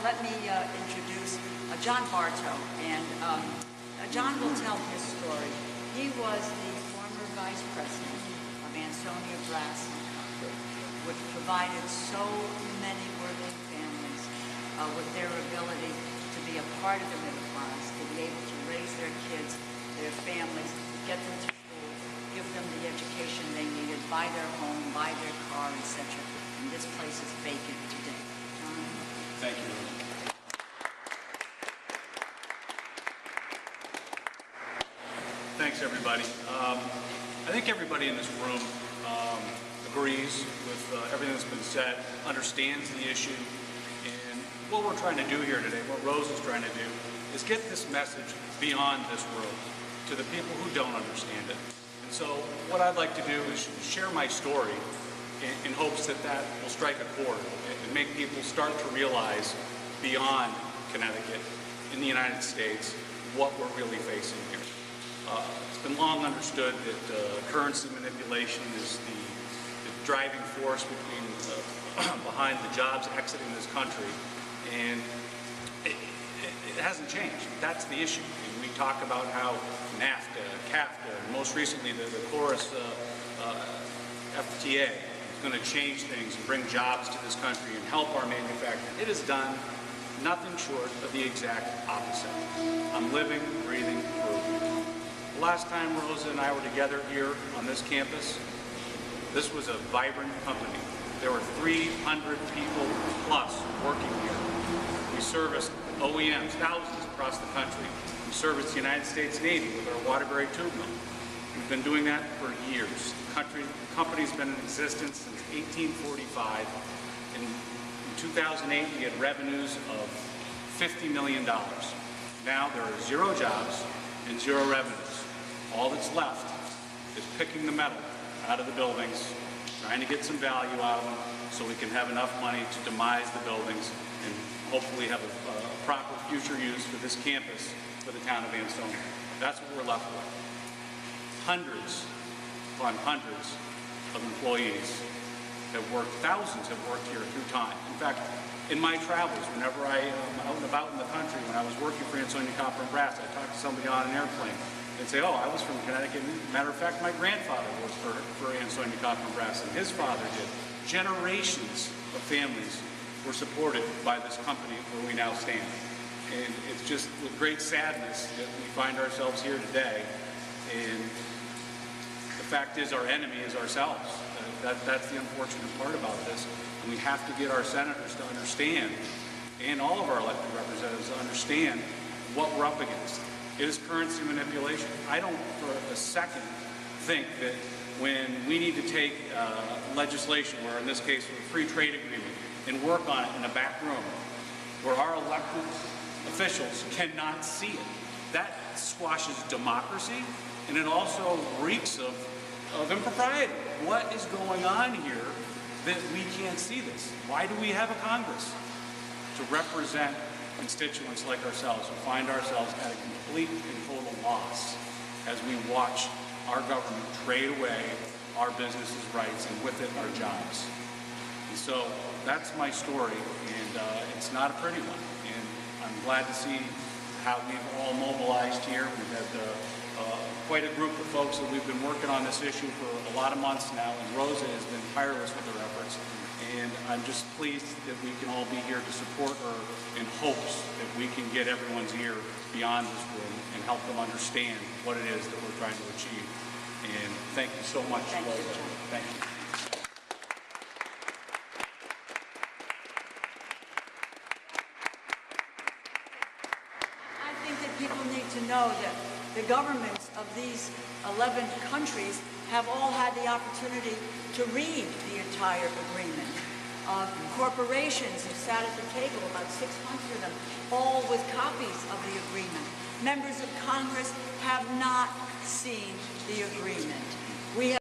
let me introduce John Barto, and John will tell his story. He was the former vice president of Ansonia Brass and Company, which provided so many working families with their ability to be a part of the middle class, to be able to raise their kids, their families, get them to school, give them the education they needed, buy their home, buy their car, etc. And this place is vacant today. John? Thank you. Thanks, everybody. I think everybody in this room agrees with everything that's been said, understands the issue, and what we're trying to do here today, what Rose is trying to do, is get this message beyond this room to the people who don't understand it. And so what I'd like to do is share my story in hopes that that will strike a chord and make people start to realize beyond Connecticut, in the United States, what we're really facing here. It's been long understood that currency manipulation is the driving force behind the jobs exiting this country, and it hasn't changed. That's the issue. And we talk about how NAFTA, CAFTA, and most recently the Chorus FTA is going to change things and bring jobs to this country and help our manufacturing. It has done nothing short of the exact opposite. I'm living, breathing proof. The last time Rosa and I were together here on this campus, this was a vibrant company. There were 300 people plus working here. We serviced OEMs, thousands across the country. We serviced the United States Navy with our Waterbury tube mill. We've been doing that for years. The company's been in existence since 1845. In 2008, we had revenues of $50 million. Now there are 0 jobs and 0 revenues. All that's left is picking the metal out of the buildings, trying to get some value out of them so we can have enough money to demise the buildings and hopefully have a proper future use for this campus for the town of Ansonia. That's what we're left with. Hundreds upon hundreds of employees have worked, thousands have worked here through time. In fact, in my travels, whenever I am out and about in the country, when I was working for Ansonia Copper and Brass, I talked to somebody on an airplane. They'd say, oh, I was from Connecticut. Matter of fact, my grandfather worked for Ansonia Copper and Brass, and his father did. Generations of families were supported by this company where we now stand. And it's just with great sadness that we find ourselves here today. And the fact is, our enemy is ourselves. That's the unfortunate part about this. And we have to get our senators to understand, and all of our elected representatives to understand what we're up against. It is currency manipulation. I don't for a second think that when we need to take legislation, or in this case a free trade agreement, and work on it in a back room where our elected officials cannot see it, that squashes democracy, and it also reeks of impropriety. What is going on here that we can't see this? Why do we have a Congress? To represent constituents like ourselves who find ourselves at a complete and total loss as we watch our government trade away our businesses' rights and with it our jobs. And so that's my story, and it's not a pretty one. And I'm glad to see how we've all mobilized here. We've had quite a group of folks that we've been working on this issue for a lot of months now, and Rosa has been tireless with her efforts. And I'm just pleased that we can all be here to support her in hopes that we can get everyone's ear beyond this room and help them understand what it is that we're trying to achieve. And thank you so much, Thank Rosa. you, John. Thank you. I think that people need to know that the governments of these 11 countries have all had the opportunity to read the entire agreement. Corporations have sat at the table, about 600 of them, all with copies of the agreement. Members of Congress have not seen the agreement. We have